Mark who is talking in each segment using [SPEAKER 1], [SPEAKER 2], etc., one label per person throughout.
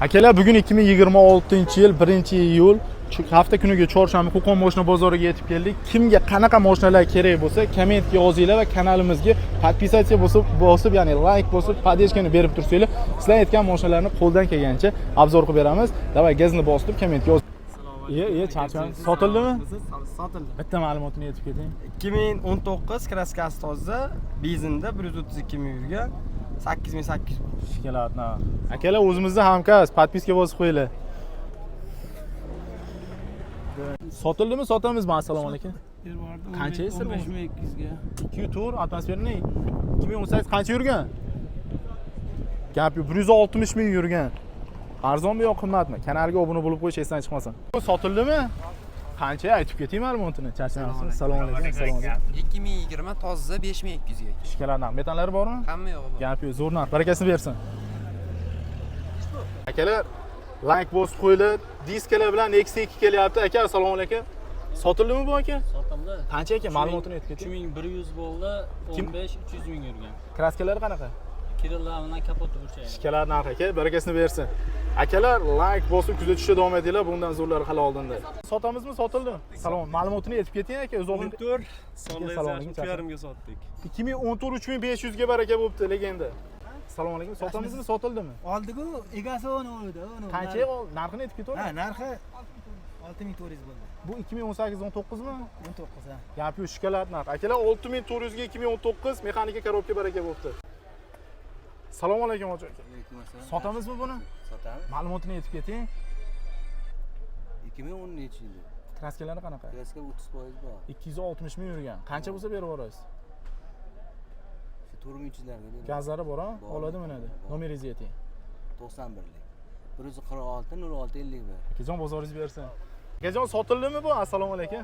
[SPEAKER 1] Akalar, bugun 2026-yil 1-iyul hafta kuniga chorshanba Qo'qon mashina bozoriga yetib keldik. Kimga qanaqa mashinalar kerak bo'lsa, kommentga yozinglar va kanalimizga podpisatsiya bosib, ya'ni like bosib, podeshkani berib tursanglar, sizlar aytgan mashinalarni qo'ldan kelgancha obzor qilib beramiz. Davay, gazni bosib, kommentga yoz. Charchan, sotildimi?
[SPEAKER 2] Sotildi.
[SPEAKER 1] Bitta ma'lumotini aytib keting.
[SPEAKER 2] 2019 kraskasi toza, benzinda 132 ming yurgan, 8800.
[SPEAKER 1] Shikolatni. Akalar, o'zimizda hamkasb, podpiska bosib qo'yinglar. Sotildimi, sotamizmi? Assalomu alaykum. Qancha esa?
[SPEAKER 2] 15200 ga.
[SPEAKER 1] 2 tur atmosferni 2018 qancha yurgan? Gap 160 ming yurgan. Arzonmi yo qimmatmi? Kanalga obuna bo'lib qo'yish esdan chiqmasin. Bu sotildimi? Qancha aytib keting ma'lumotini. Charchamaysiz. Assalomu alaykum. Assalomu alaykum.
[SPEAKER 3] 2020 toza 5200 ga.
[SPEAKER 1] Shikalardan metanlari bormi?
[SPEAKER 3] Hamma yo'q.
[SPEAKER 1] Gap yo'q, zo'r narx. Barakasini bersin. Akalar, like bosib qo'yinglar. Diskalar bilan Nexia 2 kelyapti. Aka, assalomu alaykum. Sotildimi bu aka?
[SPEAKER 4] Sotildi.
[SPEAKER 1] Qancha ekan? Ma'lumotini aytib keting.
[SPEAKER 4] 3100 bo'ldi, 15-300 ming yurgan.
[SPEAKER 1] Kraskalari qanaqa?
[SPEAKER 4] Kirilllar bilan kapoti burchaydi.
[SPEAKER 1] Shikalar narx aka, barakasini bersin. Akalar, like bosib kuzatishda davom etinglar. Bundan zo'rlari hali oldinda. Sotamizmi, sotildimi? Salom, ma'lumotini aytib keting aka, o'z o'rniga.
[SPEAKER 5] 14 sonlayazashni 3.5 ga sotdik.
[SPEAKER 1] 2014 3500 ga baraka bo'pti legenda. Assalomu alaykum. Sotamizmi, sotildimi?
[SPEAKER 6] Oldiku, egasi uni o'ldi.
[SPEAKER 1] Qancha narxini aytib keting.
[SPEAKER 6] Ha, narxi 6400 bo'ldi.
[SPEAKER 1] Bu 2018-19 mi?
[SPEAKER 6] 19 ha.
[SPEAKER 1] Gap yo'q, shikalar narx. Akalar, 6400 ga 2019 mexanika korobka baraka bo'pti. Assalomu alaykum aka. Sotamizmi buni?
[SPEAKER 7] Sotamiz.
[SPEAKER 1] Ma'lumotini aytib keting.
[SPEAKER 7] 2010-yil.
[SPEAKER 1] Kraskalari qanaqa?
[SPEAKER 7] Kraska 30% bor.
[SPEAKER 1] 260 ming yurgan. Qancha bo'lsa berib yuborasiz?
[SPEAKER 7] Shu 4300larga beramiz.
[SPEAKER 1] Gazlari bor, ha? Oladimi nadi? Nomeringizni ayting.
[SPEAKER 7] 91lik. 146 06 51.
[SPEAKER 1] Akajon, bozoringiz bersin. Akajon, sotildimi bu? Assalomu alaykum.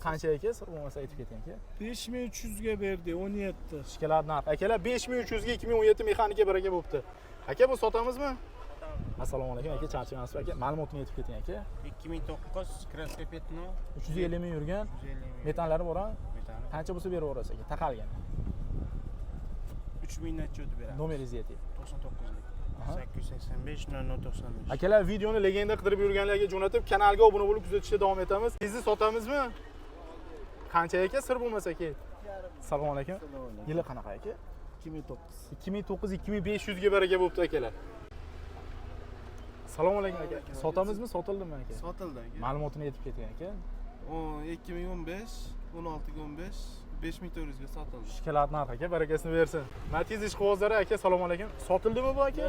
[SPEAKER 1] Qancha aka? Bo'lmasa aytib keting aka.
[SPEAKER 5] 5300 ga berdi, 17.
[SPEAKER 1] Shikalar narx. Akalar, 5300 ga 2017 mexanika baraka bo'pti. Aka, bu sotamizmi? Assalomu alaykum aka, charchamaysiz aka. Ma'lumotini aytib keting aka.
[SPEAKER 5] 2009 kraska petno
[SPEAKER 1] 350 ming yurgan. Metanlari bor, ha? Qancha bo'lsa berib yuborasiz aka? Taqalgan.
[SPEAKER 5] 3000 nacha o'tib beradi.
[SPEAKER 1] Nomeringizni ayting.
[SPEAKER 5] 99lik. 885 0095.
[SPEAKER 1] Akalar, videoni legenda qidirib yurganlarga jo'natib, kanalga obuna bo'lib kuzatishda davom etamiz. Sizni sotamizmi? Qancha aka, sir bo'lmasa aka? Assalomu alaykum. Yili qanaqa aka? 2009 2500 ga baraka bo'pti akalar. Assalomu alaykum aka. Sotamizmi, sotildimi aka?
[SPEAKER 5] Sotildi aka.
[SPEAKER 1] Ma'lumotini aytib keting aka.
[SPEAKER 5] 2015 16-15 5400 ga sotildi.
[SPEAKER 1] Shikolat narx aka, barakasini bersin. Matiz ishqibozlari aka, assalomu alaykum. Sotildimi bu aka?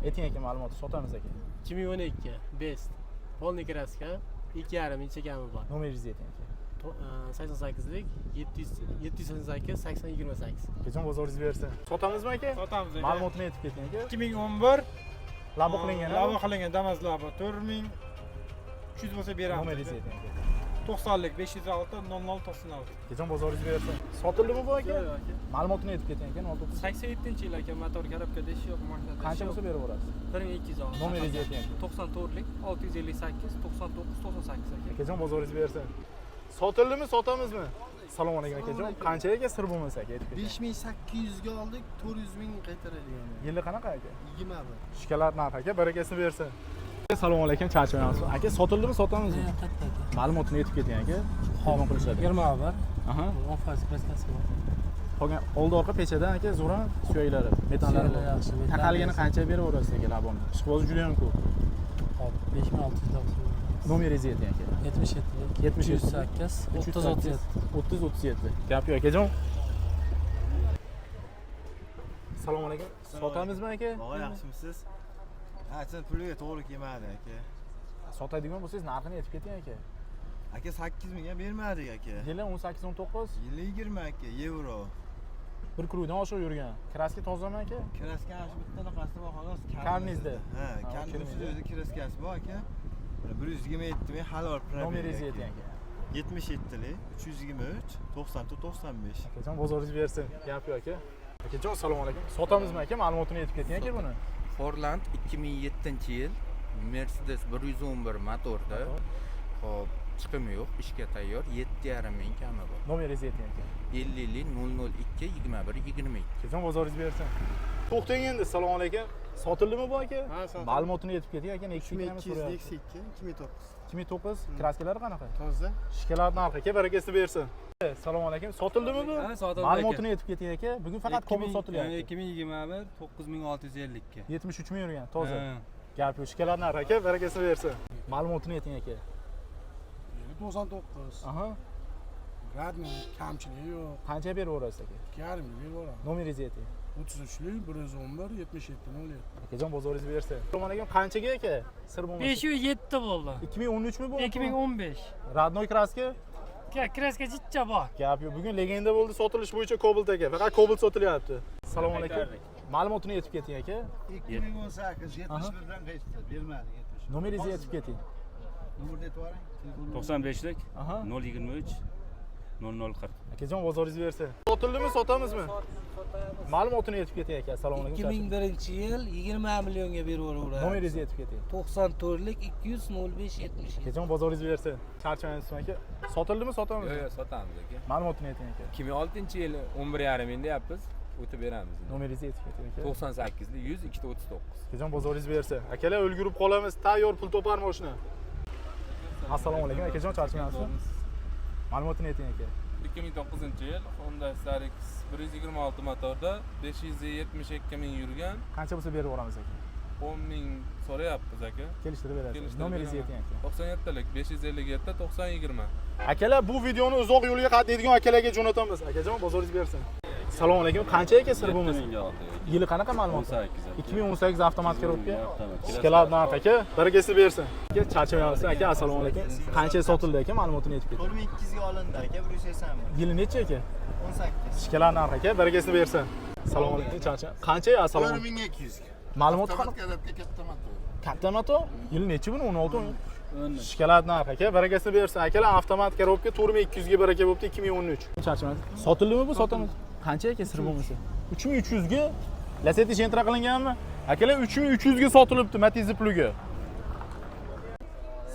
[SPEAKER 1] Ayting aka, ma'lumotni sotamiz aka.
[SPEAKER 4] 2012 best. Polni kraska 2.5 inch kami bor.
[SPEAKER 1] Nomeringizni ayting aka.
[SPEAKER 4] 88lik 788 80 28.
[SPEAKER 1] Akajon, bozoringiz bersin. Sotamizmi aka?
[SPEAKER 5] Sotamiz aka.
[SPEAKER 1] Ma'lumotini aytib keting aka.
[SPEAKER 5] 2011
[SPEAKER 1] Labo qilingan.
[SPEAKER 5] labo qilingan Damas labo 4300 bo'lsa beramiz.
[SPEAKER 1] Nomeringizni ayting aka.
[SPEAKER 5] 90lik 506 0096.
[SPEAKER 1] Akajon, bozoringiz bersin. Sotildimi bu aka? Ma'lumotini aytib keting aka. 09.
[SPEAKER 4] 87-yil aka, motor korobkada ish yo'q, mashinada.
[SPEAKER 1] Qancha bo'lsa berib yuborasiz?
[SPEAKER 4] 1200 oldi.
[SPEAKER 1] Nomeringizni ayting aka.
[SPEAKER 4] 94lik 658 99 98 aka.
[SPEAKER 1] Akajon, bozoringiz bersin. Sotildimi, sotamizmi? Assalomu alaykum akajon. Qancha aka, sir bo'lmasa aka aytib keting.
[SPEAKER 6] 5800 ga oldik, 400 ming qaytaradigan.
[SPEAKER 1] Yili qanaqa aka?
[SPEAKER 6] 21.
[SPEAKER 1] Shikolat narx aka, barakasini bersin. Assalomu alaykum, charchamayapsiz. Aka, sotildimi, sotamizmi? Ma'lumotini aytib keting aka. Qonun qilishadi.
[SPEAKER 4] 21.
[SPEAKER 1] Aha.
[SPEAKER 4] Ofas kraskasi bor.
[SPEAKER 1] Qolgan oldi orqa pechadan aka, zo'ra suyaklari, metanlari bor.
[SPEAKER 4] Yaxshi.
[SPEAKER 1] Taqalgani qancha berib yuborasiz aka labonni? Ishqiboz juda ham ko'p.
[SPEAKER 4] 5690.
[SPEAKER 1] Nomeringizni ayting aka.
[SPEAKER 4] 77lik
[SPEAKER 1] 78
[SPEAKER 4] 308
[SPEAKER 1] 30 37. Gap yo'q akajon. Assalomu alaykum. Sotamizmi aka?
[SPEAKER 8] Og'a, yaxshimisiz? Ha, sen puliga to'g'ri kelmadi aka.
[SPEAKER 1] Sotadigan bo'lsangiz narxini aytib keting aka.
[SPEAKER 8] Aka 8000 ga bermadik aka.
[SPEAKER 1] Yili 18-19,
[SPEAKER 8] Yili 20 aka, yevro.
[SPEAKER 1] bir kruydan oshiq yurgan. Kraska tozami aka?
[SPEAKER 8] Kraska shu bitta naqasi bor xolos.
[SPEAKER 1] Karnizda.
[SPEAKER 8] Ha, karnizda o'zi kraskasi bor aka. 127 ming halol probel.
[SPEAKER 1] Nomeringizni ayting aka.
[SPEAKER 8] 77lik 323 94 95.
[SPEAKER 1] Akajon, bozoringiz bersin. Gap yo'q aka. Akajon, assalomu alaykum. Sotamizmi aka? Ma'lumotini aytib keting aka buni.
[SPEAKER 3] Forland 2007-yil Mercedes 111 motorda. Xo'p, chiqimi yo'q, ishga tayyor, 7.5 ming kami bor.
[SPEAKER 1] Nomeringizni ayting aka.
[SPEAKER 3] 50lik 002 21 22.
[SPEAKER 1] Akajon, bozoringiz bersin. To'xtang endi. Assalomu alaykum. Sotildimi bu aka?
[SPEAKER 4] Ha, sotildi.
[SPEAKER 1] Ma'lumotini yetib keting aka. Next week
[SPEAKER 6] 2202 2009.
[SPEAKER 1] 2009 kraskalari qanaqa?
[SPEAKER 6] Toza.
[SPEAKER 1] Shikalar narxi aka, barakasini bersin. Assalomu alaykum. Sotildimi bu?
[SPEAKER 9] Ha, sotildi
[SPEAKER 1] Ma'lumotini yetib keting aka. Bugun faqat Cobalt sotilyapti.
[SPEAKER 9] 2021 9650 ga.
[SPEAKER 1] 73 ming yurgan, toza.
[SPEAKER 9] Ha.
[SPEAKER 1] Gap yo'q. Shikalar narxi aka, barakasini bersin. Ma'lumotini yeting aka.
[SPEAKER 6] 99.
[SPEAKER 1] Aha.
[SPEAKER 6] Radmi kamchiligi yo'q.
[SPEAKER 1] Qancha beraverasiz aka?
[SPEAKER 6] Yarim beraman.
[SPEAKER 1] Nomeringizni yeting.
[SPEAKER 6] 33lik 111 77 07.
[SPEAKER 1] Akajon bozoringizni bersin. Assalomu alaykum. Qanchaga aka? Sir bo'lmasa.
[SPEAKER 10] 507 bo'ldi.
[SPEAKER 1] 2013 mi bu?
[SPEAKER 10] 2015.
[SPEAKER 1] Radnoy kraska?
[SPEAKER 10] Kraska jichcha bor.
[SPEAKER 1] Gap yo'q. Bugun legenda bo'ldi sotilish bo'yicha Cobalt aka. Faqat Cobalt sotilyapti. Assalomu alaykum. Ma'lumotini yetib keting aka.
[SPEAKER 8] 2018 71dan qaytdi. Bermadi 70.
[SPEAKER 1] Nomeringizni yetib keting.
[SPEAKER 8] Nomerni aytib yuboring.
[SPEAKER 9] 95lik
[SPEAKER 1] Aha.
[SPEAKER 9] 023 0040.
[SPEAKER 1] Akajon bozoringizni bersin. Sotildimi, sotamizmi? Ma'lumotini yetib keting aka. Assalomu alaykum.
[SPEAKER 7] 2001-yil 20 millionga beraveradi.
[SPEAKER 1] Nomeringizni yetib keting.
[SPEAKER 7] 94lik 200 05 70.
[SPEAKER 1] Akajon bozoringizni bersin. Charchamayapsizmi aka? Sotildimi, sotamizmi?
[SPEAKER 9] Yo'q, sotamiz aka.
[SPEAKER 1] Ma'lumotini yeting aka.
[SPEAKER 9] 2006-yil 11,5 ming deyapmiz. O'tib beramiz.
[SPEAKER 1] Nomeringizni yetib keting aka.
[SPEAKER 9] 98lik 100 239.
[SPEAKER 1] Akajon bozoringizni bersin. Akalar ulgurib qolamiz. Tayyor pul topar mashina. Assalomu alaykum akajon, charchamayapsizmi? Ma'lumotini yeting aka.
[SPEAKER 11] 2009-yil Honda Starex 126 motorda 572 ming yurgan,
[SPEAKER 1] Qancha bo'lsa berib yuboramiz aka.
[SPEAKER 11] 10 ming so'rayapmiz aka.
[SPEAKER 1] Kelishtirib berasiz.
[SPEAKER 11] Kelishtirib
[SPEAKER 1] Nomeringizni yeting
[SPEAKER 11] beraman.
[SPEAKER 1] aka.
[SPEAKER 11] 97lik 557 90 20.
[SPEAKER 1] Akalar bu videoni uzoq yo'lga qatnaydigan akalarga jo'natamiz. Akajon bozoringizni bersin. Assalomu alaykum. Qancha aka sir bo'lmasa? Yili qanaqa ma'lumot? 2018 avtomat ko'ribga. Shikalar narx aka, baragasini bersin. Aka charchamayapsiz aka. Assalomu alaykum. Qancha sotildi aka? Ma'lumotini yetib keting.
[SPEAKER 8] 4200 ga olindi aka, 180 ming.
[SPEAKER 1] Yili necha aka?
[SPEAKER 8] 18.
[SPEAKER 1] Shikalar narx aka, baragasini bersin. Assalomu alaykum. Charcha. Qancha? Assalomu alaykum.
[SPEAKER 8] 1200 ga.
[SPEAKER 1] Ma'lumot qanaqa?
[SPEAKER 8] Katta motor.
[SPEAKER 1] Katta motor? Yili necha buni? 16 mi? Shikalar narx aka, baragasini bersin. Akalar avtomat korobka 4200 ga baraka bo'pti 2013. Charchamayapsiz. Sotildimi bu? Sotamiz. Qancha aka sir bo'lmasa? 3300 ga Lacetti Gentra qilinganmi? Akalar 3300 ga sotilibdi Matiz Pluga.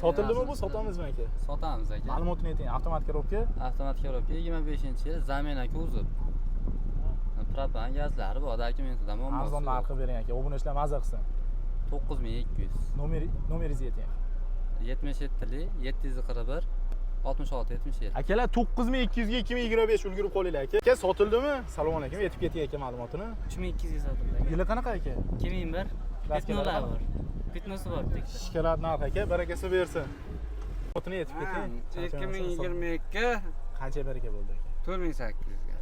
[SPEAKER 1] Sotildimi bu? Sotamizmi aka?
[SPEAKER 9] Sotamiz aka.
[SPEAKER 1] Ma'lumotini ayting. Avtomat korobka.
[SPEAKER 9] Avtomat ko'ribga 25-yil zamena kuzov. Propan gazlari bor, dokumentida muammosi.
[SPEAKER 1] Arzon narxi bering aka. Obunachilar maza qilsin.
[SPEAKER 9] 9200.
[SPEAKER 1] Nomeringizni ayting.
[SPEAKER 9] 77lik 741 66 77.
[SPEAKER 1] Akalar 9200 ga 2025 ulgurib qolinglar aka. Aka sotildimi? Assalomu alaykum. Yetib keting aka ma'lumotini.
[SPEAKER 10] 3200 ga sotildi.
[SPEAKER 1] Yili qanaqa aka?
[SPEAKER 10] 2001. Bitnolar bor. Bitnosi bor bitta.
[SPEAKER 1] Shikalar narx aka, barakasi bersin. Ma'lumotini yetib keting.
[SPEAKER 2] 2022
[SPEAKER 1] Qancha baraka bo'ldi aka?
[SPEAKER 2] 4800 ga.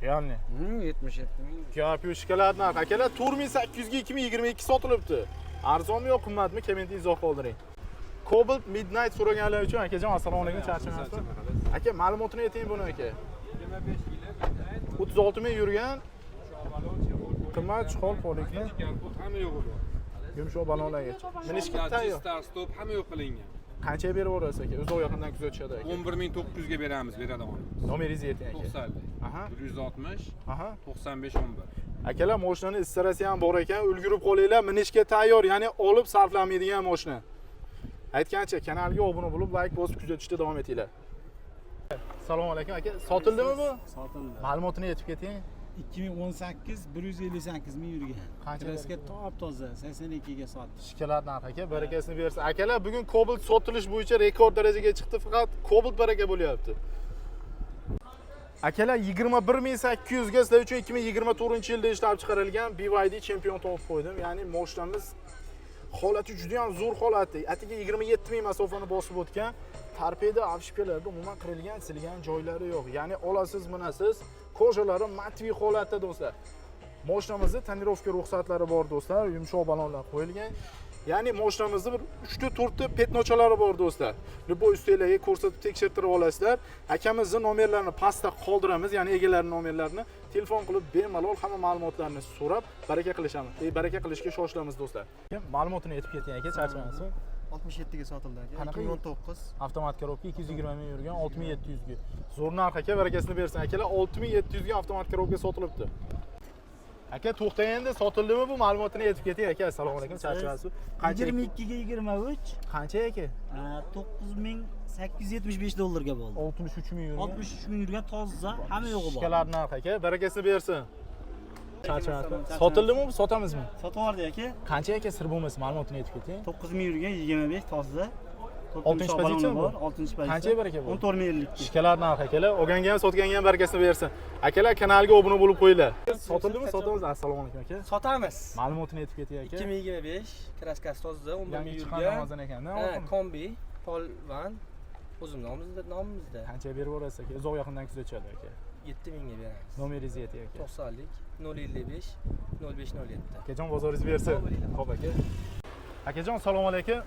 [SPEAKER 1] Realni.
[SPEAKER 2] 77 ming.
[SPEAKER 1] Gap yo'q, shikalar narx. Akalar 4800 ga 2022 sotilibdi. Arzonmi yo qimmatmi? Kommentda izoh qoldiring. Cobalt Midnight so'raganlar uchun akajon assalomu alaykum, charchamayapsiz. Aka ma'lumotini ayting buni aka. 36 ming yurgan. Qimmat chqol polikni.
[SPEAKER 11] Hamma yo'q edi.
[SPEAKER 1] Yumshoq balonlarga. Minishga tayyor.
[SPEAKER 11] Stop hamma yo'q qilingan.
[SPEAKER 1] Qancha beraverasiz aka? O'zi yaqindan kuzatishadi aka.
[SPEAKER 11] 11900 ga beramiz, beradigan.
[SPEAKER 1] Nomeringizni ayting aka.
[SPEAKER 11] 90.
[SPEAKER 1] Aha.
[SPEAKER 11] 160
[SPEAKER 1] Aha.
[SPEAKER 11] 95 11.
[SPEAKER 1] Akalar mashinani istarasi ham bor ekan, ulgurib qolinglar. Minishga tayyor, ya'ni olib sarflanmaydigan mashina. Aytgancha kanalga obuna bo'lib, like bosib kuzatishda davom etinglar. Assalomu alaykum aka. Sotildimi bu?
[SPEAKER 6] Sotildi.
[SPEAKER 1] Ma'lumotini yetib keting.
[SPEAKER 6] 2018 158 ming yurgan.
[SPEAKER 1] Qancha
[SPEAKER 6] Kraska top toza 82 ga sotdi.
[SPEAKER 1] Shikalar narx aka, barakasini bersin. Akalar bugun Cobalt sotilish bo'yicha rekord darajaga chiqdi, faqat Cobalt baraka bo'lyapti. Akalar 21800 ga sizlar uchun 2024-yilda ishlab chiqarilgan BYD Champion topib qo'ydim. Ya'ni mashinamiz holati juda ham zo'r holatda. Atiga 27 ming masofani bosib o'tgan. Torpeda avshpelarga umuman qirilgan, silgan joylari yo'q. Ya'ni olasiz, minasiz, kojalari matviy holatda do'stlar. Mashinamizda tonirovka ruxsatlari bor do'stlar, yumshoq balonlar qo'yilgan. Ya'ni mashinamizda bir 3-4 ta petnochalari bor do'stlar. Любой ustinglarga ko'rsatib tekshirtirib olasizlar. Akamizning nomerlarini pastda qoldiramiz, ya'ni egalarining nomerlarini telefon qilib bemalol hamma ma'lumotlarni so'rab baraka qilishamiz. Baraka qilishga shoshilamiz do'stlar. Ma'lumotini aytib keting aka, charchamayapsizmi?
[SPEAKER 6] 67 ga sotildi aka.
[SPEAKER 1] Qanaqa?
[SPEAKER 6] 2019.
[SPEAKER 1] Avtomat korobka 220 ming yurgan 6700 ga. Zo'r narx aka, barakasini bersin. Akalar 6700 ga avtomat korobka sotilibdi. Aka to'xtang endi, sotildimi bu? Ma'lumotini aytib keting aka. Assalomu alaykum, charchamayapsiz. Qancha?
[SPEAKER 6] 22 ga 23.
[SPEAKER 1] Qancha aka?
[SPEAKER 6] 9875 dollarga bo'ldi.
[SPEAKER 1] 63 ming yurgan.
[SPEAKER 6] 63 ming yurgan toza, hamma yo'g'i bor.
[SPEAKER 1] Shikalar narx aka, barakasini bersin. Charchamasdan. Sotildimi bu, sotamizmi?
[SPEAKER 6] Sotib yubordik aka.
[SPEAKER 1] Qancha aka sir bo'lmasa ma'lumotini aytib keting.
[SPEAKER 6] 9 ming yurgan 25 toza.
[SPEAKER 1] Oltinchi pozitsiya bu?
[SPEAKER 6] 6-chi pozitsiya.
[SPEAKER 1] Qancha ber aka bu?
[SPEAKER 6] 14 ming yillik.
[SPEAKER 1] Shikalar narxi akalar, olganga ham sotganga ham barakasini bersin. Akalar kanalga obuna bo'lib qo'yinglar. Sotildimi, sotamiz. Assalomu alaykum aka.
[SPEAKER 4] Sotamiz.
[SPEAKER 1] Ma'lumotini aytib keting aka.
[SPEAKER 4] 2025 kraskasi toza 11 ming
[SPEAKER 1] Chiqqan
[SPEAKER 4] yurgan.
[SPEAKER 1] Ramazon ekanda.
[SPEAKER 4] Kombi, polvan. O'zim nomimizda.
[SPEAKER 1] Qancha berib yuborasiz aka? Uzoq yaqindan kuzatishadi aka.
[SPEAKER 4] 7 mingga beramiz.
[SPEAKER 1] Nomeringizni ayting aka.
[SPEAKER 4] 90lik 055 0507.
[SPEAKER 1] Akajon bozoringiz bersin. Xo'p aka. Akajon assalomu alaykum.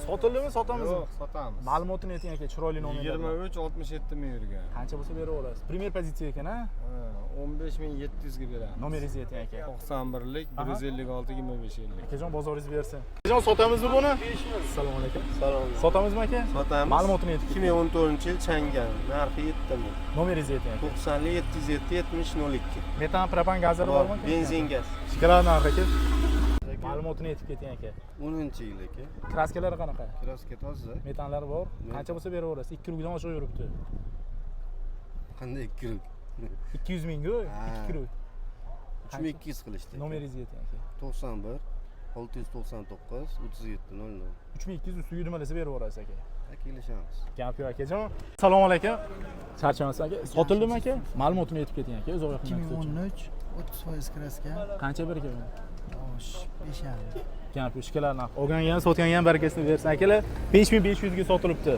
[SPEAKER 1] Sotildimi, sotamizmi?
[SPEAKER 5] Yo'q, sotamiz.
[SPEAKER 1] Ma'lumotini ayting aka, chiroyli nomerlar.
[SPEAKER 5] 23-67 ming yurgan.
[SPEAKER 1] Qancha bo'lsa berib yuborasiz? Primer pozitsiya ekan, ha?
[SPEAKER 5] 15.700 ga beramiz.
[SPEAKER 1] Nomeringizni ayting aka.
[SPEAKER 5] 91lik 156 25 yillik.
[SPEAKER 1] Akajon bozoringiz bersin. Akajon sotamizmi buni? Assalomu alaykum.
[SPEAKER 8] Salom.
[SPEAKER 1] Sotamizmi aka?
[SPEAKER 8] Sotamiz.
[SPEAKER 1] Ma'lumotini ayting.
[SPEAKER 8] 2014-yil changan. Narxi 7 ming.
[SPEAKER 1] Nomeringizni ayting aka.
[SPEAKER 8] 90lik 707 70 02.
[SPEAKER 1] Metan, propan gazlari bormi aka?
[SPEAKER 8] Benzin gaz.
[SPEAKER 1] Shikalar narxi aka. Ma'lumotini aytib keting aka.
[SPEAKER 8] 10-yil aka.
[SPEAKER 1] Kraskalari qanaqa?
[SPEAKER 8] Kraska toza.
[SPEAKER 1] Metanlari bor. Qancha bo'lsa berib yuborasiz? 2 rubdan oshiq yuribdi.
[SPEAKER 8] Qanday 2 rub?
[SPEAKER 1] 200 ming-ku, 2 rub.
[SPEAKER 8] 3200 qilishdi.
[SPEAKER 1] Nomeringizni ayting aka.
[SPEAKER 8] 91 699 37 00.
[SPEAKER 1] 3200 ustiga nimalasa berib yuborasiz aka.
[SPEAKER 8] Kelishamiz.
[SPEAKER 1] Gap yo'q akajon. Assalomu alaykum. Charchamas aka. Sotildimi aka? Ma'lumotini aytib keting aka. Uzoq yaqindan kuzatishadi.
[SPEAKER 6] 30% kraska.
[SPEAKER 1] Qancha ber aka?
[SPEAKER 6] 5,5.
[SPEAKER 1] Gap yo'q, shikalar narx. Olganga ham, sotganga ham barakasini bersin akalar. 5500 ga sotilibdi.